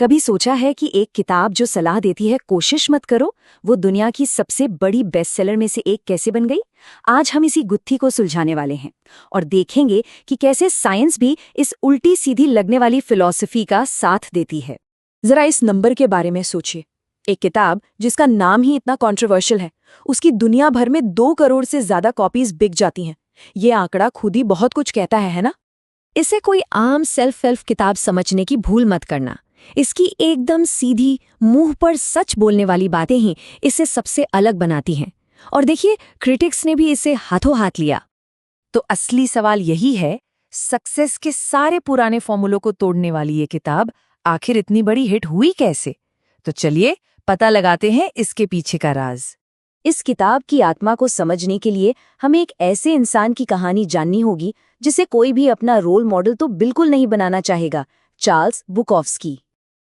कभी सोचा है कि एक किताब जो सलाह देती है कोशिश मत करो, वो दुनिया की सबसे बड़ी बेस्टसेलर में से एक कैसे बन गई? आज हम इसी गुत्थी को सुलझाने वाले हैं और देखेंगे कि कैसे साइंस भी इस उल्टी सीधी लगने वाली फिलॉसफी का साथ देती है। जरा इस नंबर के बारे में सोचिए। एक किताब जिसका नाम ही इतना कंट्रोवर्शियल है, उसकी दुनिया भर में 2 करोड़ से ज्यादा कॉपीज बिक जाती हैं। ये आंकड़ा खुद ही बहुत कुछ कहता है ना? इसे कोई आम सेल्फ हेल्प किताब समझने की भूल मत करना। इसकी एकदम सीधी, मुंह पर सच बोलने वाली बातें ही इसे सबसे अलग बनाती हैं। और देखिए, क्रिटिक्स ने भी इसे हाथों हाथ लिया। तो असली सवाल यही है, सक्सेस के सारे पुराने फॉर्मूलों को तोड़ने वाली ये किताब आखिर इतनी बड़ी हिट हुई कैसे? तो चलिए पता लगाते हैं इसके पीछे का राज। इस किताब की आत्मा को समझने के लिए हमें एक ऐसे इंसान की कहानी जाननी होगी जिसे कोई भी अपना रोल मॉडल तो बिल्कुल नहीं बनाना चाहेगा, चार्ल्स बुकोव्स्की।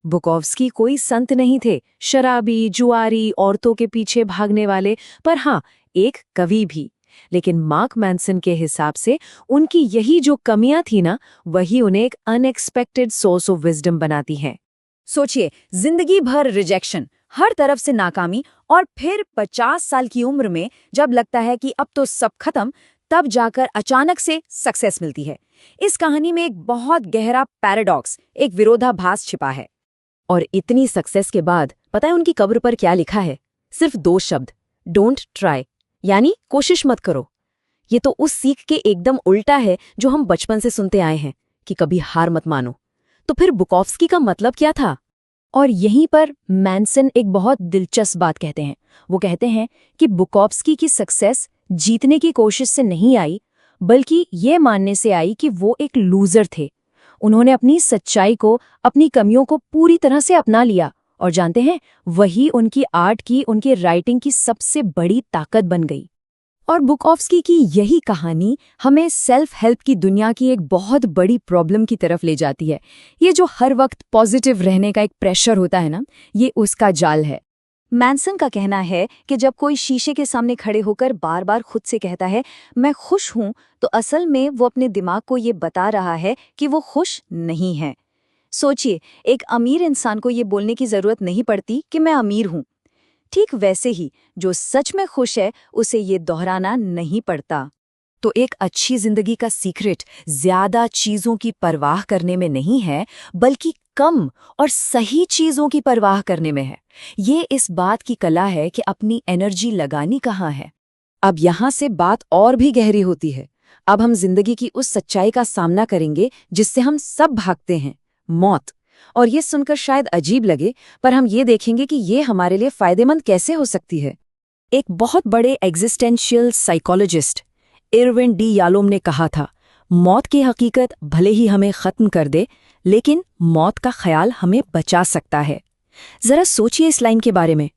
बुकोव्स्की कोई संत नहीं थे, शराबी, जुआरी, औरतों के पीछे भागने वाले, पर हाँ, एक कवि भी। लेकिन मार्क मैनसन के हिसाब से उनकी यही जो कमियां थी ना, वही उन्हें एक अनएक्सपेक्टेड सोर्स ऑफ विजडम बनाती हैं। सोचिए, जिंदगी भर रिजेक्शन, हर तरफ से नाकामी, और फिर 50 साल की उम्र में जब लगता है कि अब तो सब खत्म, तब जाकर अचानक से सक्सेस मिलती है। इस कहानी में एक बहुत गहरा पैराडॉक्स, एक विरोधाभास छिपा है। और इतनी सक्सेस के बाद पता है उनकी कब्र पर क्या लिखा है? सिर्फ 2 शब्द, डोंट ट्राई, यानी कोशिश मत करो। ये तो उस सीख के एकदम उल्टा है जो हम बचपन से सुनते आए हैं कि कभी हार मत मानो। तो फिर बुकोव्स्की का मतलब क्या था? और यहीं पर मैनसन एक बहुत दिलचस्प बात कहते हैं। वो कहते हैं कि बुकोव्स्की की सक्सेस जीतने की कोशिश से नहीं आई, बल्कि ये मानने से आई कि वो एक लूजर थे। उन्होंने अपनी सच्चाई को, अपनी कमियों को पूरी तरह से अपना लिया, और जानते हैं, वही उनकी आर्ट की, उनकी राइटिंग की सबसे बड़ी ताकत बन गई। और बुकोव्स्की की यही कहानी हमें सेल्फ हेल्प की दुनिया की एक बहुत बड़ी प्रॉब्लम की तरफ ले जाती है। ये जो हर वक्त पॉजिटिव रहने का एक प्रेशर होता है ना, ये उसका जाल है। मैनसन का कहना है कि जब कोई शीशे के सामने खड़े होकर बार बार खुद से कहता है मैं खुश हूं, तो असल में वो अपने दिमाग को ये बता रहा है कि वो खुश नहीं है। सोचिए, एक अमीर इंसान को ये बोलने की जरूरत नहीं पड़ती कि मैं अमीर हूं। ठीक वैसे ही जो सच में खुश है, उसे ये दोहराना नहीं पड़ता। तो एक अच्छी जिंदगी का सीक्रेट ज्यादा चीजों की परवाह करने में नहीं है, बल्कि कम और सही चीजों की परवाह करने में है। ये इस बात की कला है कि अपनी एनर्जी लगानी कहाँ है। अब यहाँ से बात और भी गहरी होती है। अब हम जिंदगी की उस सच्चाई का सामना करेंगे जिससे हम सब भागते हैं, मौत। और ये सुनकर शायद अजीब लगे, पर हम ये देखेंगे कि ये हमारे लिए फायदेमंद कैसे हो सकती है। एक बहुत बड़े एग्जिस्टेंशियल साइकोलॉजिस्ट इरविन डी यालोम ने कहा था, मौत की हकीकत भले ही हमें खत्म कर दे, लेकिन मौत का ख्याल हमें बचा सकता है। जरा सोचिए इस लाइन के बारे में।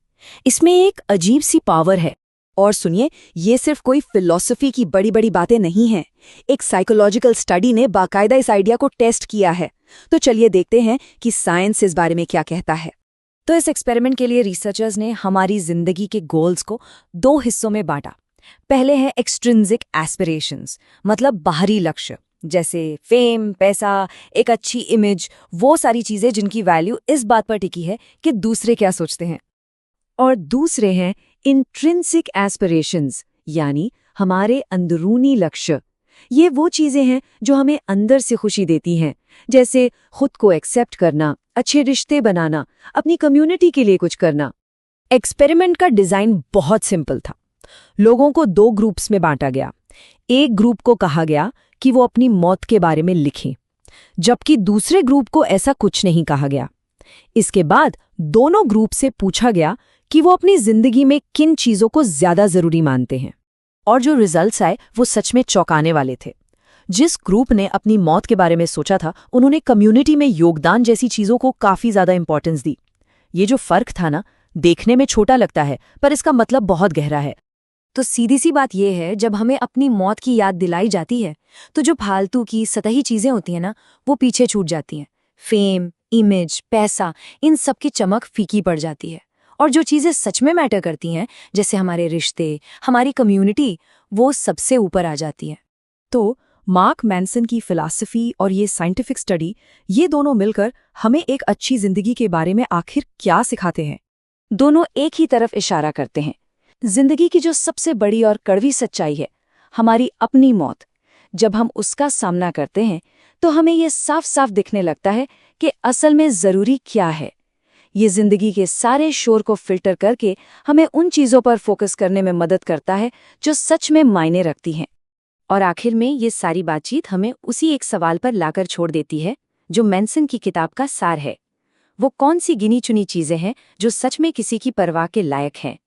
इसमें एक अजीब सी पावर है। और सुनिए, ये सिर्फ कोई फिलॉसफी की बड़ी बड़ी बातें नहीं हैं। एक साइकोलॉजिकल स्टडी ने बाकायदा इस आइडिया को टेस्ट किया है। तो चलिए देखते हैं कि साइंस इस बारे में क्या कहता है। तो इस एक्सपेरिमेंट के लिए रिसर्चर्स ने हमारी जिंदगी के गोल्स को 2 हिस्सों में बांटा। पहले है एक्सट्रिंसिक एस्पिरेशंस, मतलब बाहरी लक्ष्य, जैसे फेम, पैसा, एक अच्छी इमेज, वो सारी चीजें जिनकी वैल्यू इस बात पर टिकी है कि दूसरे क्या सोचते हैं। और दूसरे हैं इंट्रिंसिक एस्पिरेशंस, यानी हमारे अंदरूनी लक्ष्य। ये वो चीजें हैं जो हमें अंदर से खुशी देती हैं, जैसे खुद को एक्सेप्ट करना, अच्छे रिश्ते बनाना, अपनी कम्युनिटी के लिए कुछ करना। एक्सपेरिमेंट का डिजाइन बहुत सिंपल था। लोगों को 2 ग्रुप्स में बांटा गया। एक ग्रुप को कहा गया कि वो अपनी मौत के बारे में लिखें, जबकि दूसरे ग्रुप को ऐसा कुछ नहीं कहा गया। इसके बाद दोनों ग्रुप से पूछा गया कि वो अपनी जिंदगी में किन चीजों को ज्यादा जरूरी मानते हैं। और जो रिजल्ट्स आए वो सच में चौंकाने वाले थे। जिस ग्रुप ने अपनी मौत के बारे में सोचा था, उन्होंने कम्युनिटी में योगदान जैसी चीजों को काफी ज्यादा इंपॉर्टेंस दी। ये जो फर्क था ना, देखने में छोटा लगता है, पर इसका मतलब बहुत गहरा है। तो सीधी सी बात यह है, जब हमें अपनी मौत की याद दिलाई जाती है, तो जो फालतू की सतही चीजें होती हैं ना, वो पीछे छूट जाती हैं। फेम, इमेज, पैसा, इन सब की चमक फीकी पड़ जाती है। और जो चीजें सच में मैटर करती हैं, जैसे हमारे रिश्ते, हमारी कम्युनिटी, वो सबसे ऊपर आ जाती हैं। तो मार्क मैनसन की फिलॉसफी और ये साइंटिफिक स्टडी, ये दोनों मिलकर हमें एक अच्छी जिंदगी के बारे में आखिर क्या सिखाते हैं? दोनों एक ही तरफ इशारा करते हैं। जिंदगी की जो सबसे बड़ी और कड़वी सच्चाई है, हमारी अपनी मौत। जब हम उसका सामना करते हैं तो हमें ये साफ साफ दिखने लगता है कि असल में ज़रूरी क्या है। ये जिंदगी के सारे शोर को फिल्टर करके हमें उन चीज़ों पर फोकस करने में मदद करता है जो सच में मायने रखती हैं। और आखिर में ये सारी बातचीत हमें उसी एक सवाल पर लाकर छोड़ देती है जो मैनसन की किताब का सार है। वो कौन सी गिनी चुनी चीज़ें हैं जो सच में किसी की परवाह के लायक हैं?